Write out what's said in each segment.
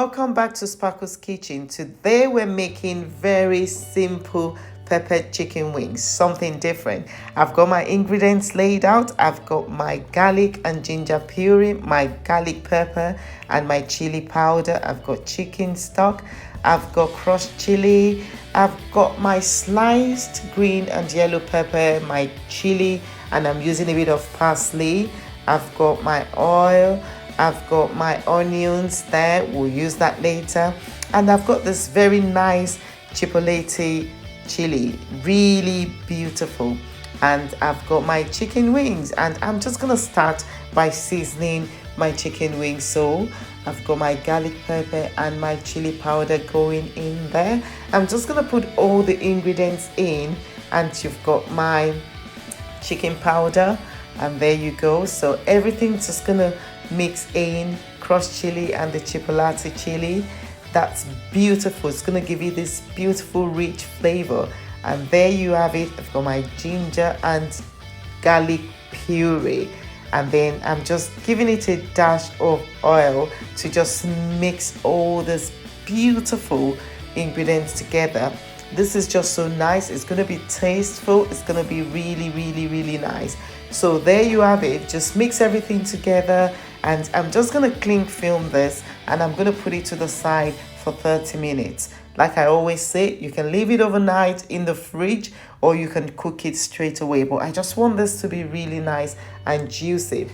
Welcome back to Sparkle's Kitchen. Today we're making very simple peppered chicken wings, something different. I've got my ingredients laid out. I've got my garlic and ginger puree, my garlic pepper and my chili powder. I've got chicken stock. I've got crushed chili. I've got my sliced green and yellow pepper, my chili, and I'm using a bit of parsley. I've got my oil. I've got my onions there. We'll use that later. And I've got this very nice chipotle chili, really beautiful. And I've got my chicken wings, and I'm just gonna start by seasoning my chicken wings. So I've got my garlic pepper and my chili powder going in there. I'm just gonna put all the ingredients in, and you've got my chicken powder, and there you go. So everything's just gonna mix in, crushed chili and the chipotle chili. That's beautiful. It's gonna give you this beautiful rich flavor. And there you have it. I've got my ginger and garlic puree, and then I'm just giving it a dash of oil to just mix all this beautiful ingredients together. This is just so nice. It's going to be tasteful. It's going to be really nice. So there you have it. Just mix everything together, and I'm just going to cling film this, and I'm going to put it to the side for 30 minutes. Like I always say, you can leave it overnight in the fridge, or you can cook it straight away, but I just want this to be really nice and juicy.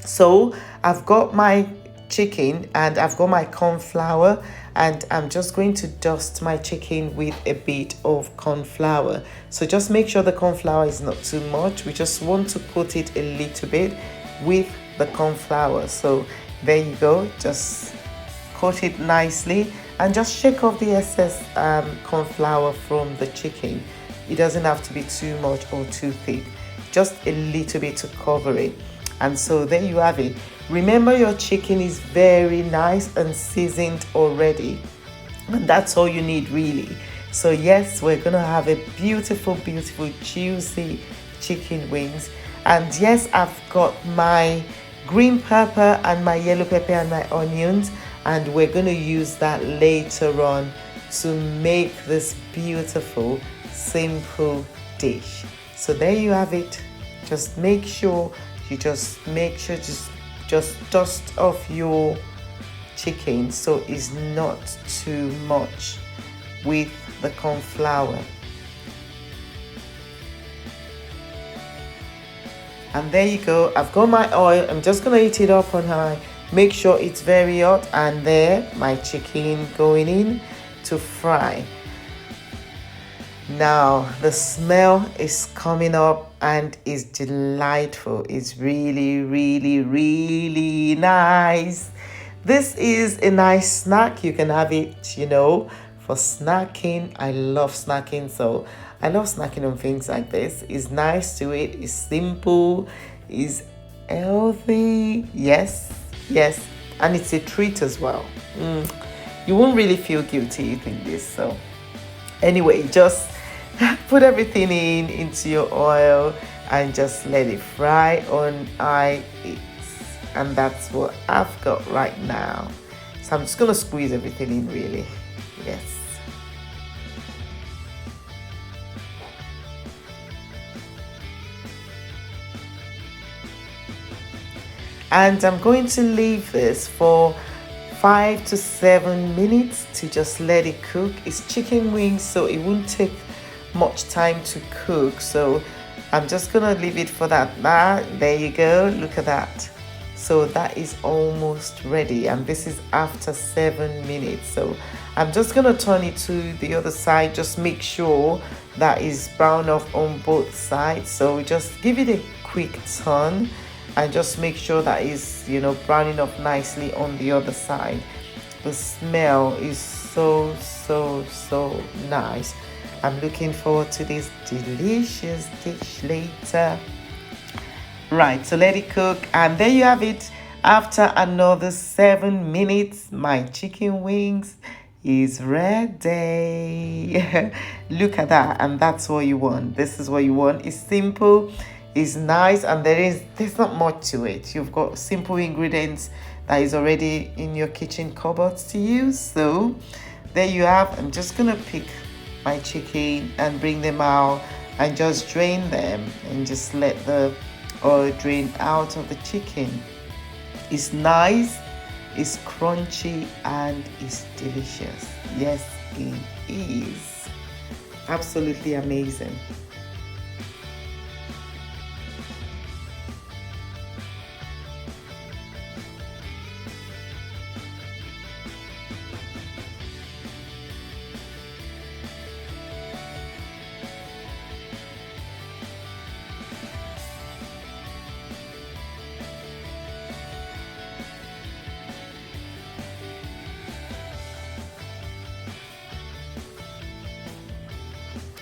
So I've got my chicken and I've got my corn flour, and I'm just going to dust my chicken with a bit of corn flour. So just make sure the corn flour is not too much. We just want to coat it a little bit with the corn flour. So there you go, just coat it nicely and just shake off the excess corn flour from the chicken. It doesn't have to be too much or too thick, just a little bit to cover it. And so there you have it. Remember, your chicken is very nice and seasoned already, and that's all you need really. So yes, we're gonna have a beautiful juicy chicken wings. And yes, I've got my green pepper and my yellow pepper and my onions, and we're gonna use that later on to make this beautiful simple dish. So there you have it. Just make sure just dust off your chicken so it's not too much with the corn flour. And there you go. I've got my oil. I'm just gonna heat it up on high. Make sure it's very hot, and there my chicken going in to fry. Now the smell is coming up and is delightful. It's really nice. This is a nice snack. You can have it, for snacking. I love snacking, so I love snacking on things like this. It's nice to eat. It's simple. It's healthy. Yes, and it's a treat as well. You won't really feel guilty eating this. So anyway, just put everything into your oil and just let it fry on high heat. And that's what I've got right now. So I'm just gonna squeeze everything in really. Yes. And I'm going to leave this for 5 to 7 minutes to just let it cook. It's chicken wings, so it won't take much time to cook. So I'm just gonna leave it for that. There you go, look at that. So that is almost ready, and this is after 7 minutes. So I'm just gonna turn it to the other side. Just make sure that is brown off on both sides. So just give it a quick turn and just make sure that is browning up nicely on the other side. The smell is so nice. I'm looking forward to this delicious dish later. Right, so let it cook, and there you have it. After another 7 minutes, my chicken wings is ready. Look at that, and that's what you want. This is what you want. It's simple, it's nice, and there's not much to it. You've got simple ingredients that is already in your kitchen cupboards to use. So there you have. I'm just gonna pick my chicken and bring them out and just drain them and just let the oil drain out of the chicken. It's nice, it's crunchy, and it's delicious. Yes, it is. Absolutely amazing.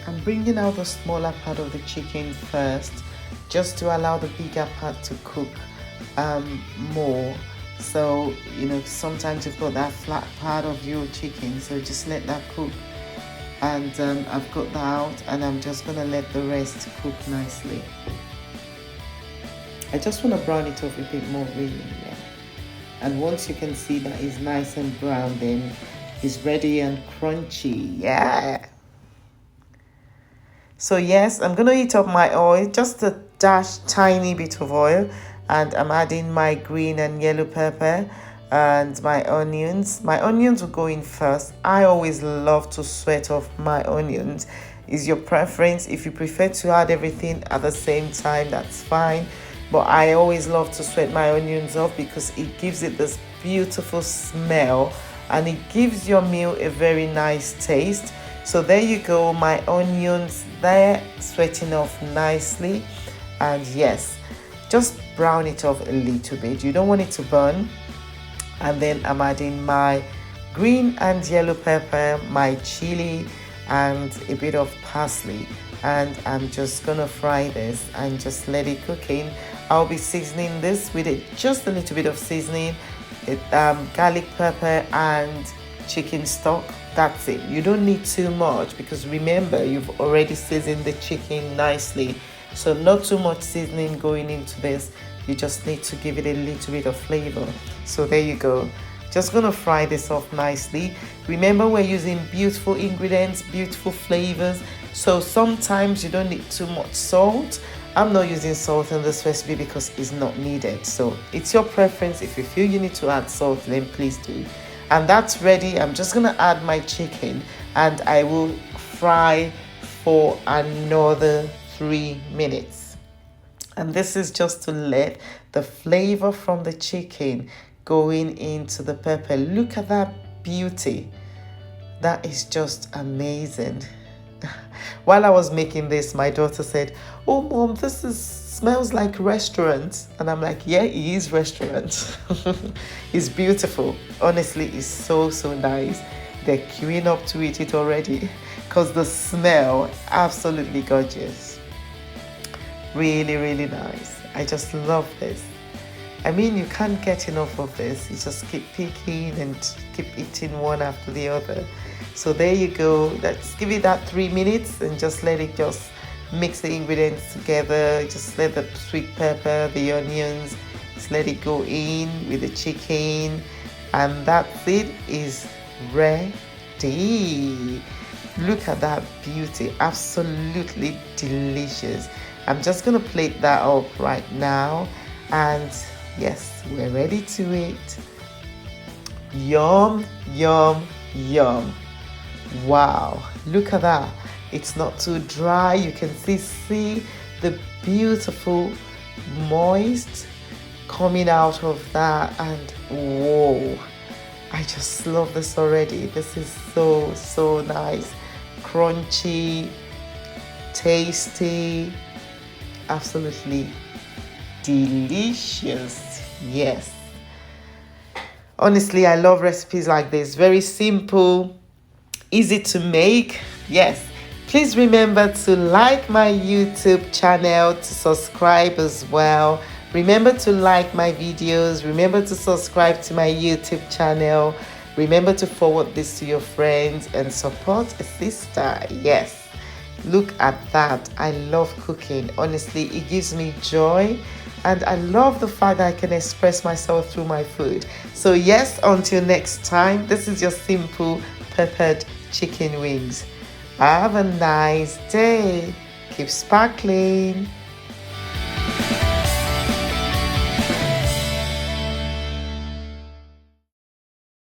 I'm bringing out the smaller part of the chicken first, just to allow the bigger part to cook more. So, sometimes you've got that flat part of your chicken, so just let that cook. And I've got that out, and I'm just gonna let the rest cook nicely. I just want to brown it off a bit more, really. Yeah. And once you can see that it's nice and brown, then it's ready and crunchy. Yeah. So yes, I'm gonna heat up my oil, just a tiny bit of oil, and I'm adding my green and yellow pepper and my onions. My onions will go in first. I always love to sweat off my onions. Is your preference. If you prefer to add everything at the same time, that's fine. But I always love to sweat my onions off because it gives it this beautiful smell and it gives your meal a very nice taste. So there you go, my onions there sweating off nicely. And yes, just brown it off a little bit. You don't want it to burn. And then I'm adding my green and yellow pepper, my chili, and a bit of parsley. And I'm just gonna fry this and just let it cook in. I'll be seasoning this with just a little bit of seasoning, garlic pepper and chicken stock. That's it. You don't need too much because remember, you've already seasoned the chicken nicely. So not too much seasoning going into this. You just need to give it a little bit of flavor. So there you go. Just gonna fry this off nicely. Remember, we're using beautiful ingredients, beautiful flavors. So sometimes you don't need too much salt. I'm not using salt in this recipe because it's not needed. So it's your preference. If you feel you need to add salt, then please do. And that's ready. I'm just gonna add my chicken and I will fry for another 3 minutes. And this is just to let the flavor from the chicken going into the pepper. Look at that beauty. That is just amazing. While I was making this, my daughter said, "Oh mom, this smells like restaurant." And I'm like, yeah, it is restaurant. It's beautiful. Honestly, it's so nice. They're queuing up to eat it already because the smell, absolutely gorgeous. Really nice. I just love this. I mean, you can't get enough of this. You just keep picking and keep eating one after the other. So there you go. Let's give it that 3 minutes and just let it just mix the ingredients together. Just let the sweet pepper, the onions, just let it go in with the chicken. And that's it, is ready. Look at that beauty. Absolutely delicious. I'm just gonna plate that up right now. And yes, we're ready to eat. Yum, yum, yum. Wow, look at that. It's not too dry. You can see the beautiful moist coming out of that. And whoa, I just love this already. This is so nice. Crunchy, tasty, absolutely delicious. Yes, honestly, I love recipes like this. Very simple, easy to make. Yes, please remember to like my YouTube channel, to subscribe as well. Remember to like my videos. Remember to subscribe to my YouTube channel. Remember to forward this to your friends and support a sister. Yes, look at that. I love cooking. Honestly, it gives me joy. and I love the fact that I can express myself through my food. So yes, until next time, this is your simple peppered chicken wings. Have a nice day. Keep sparkling.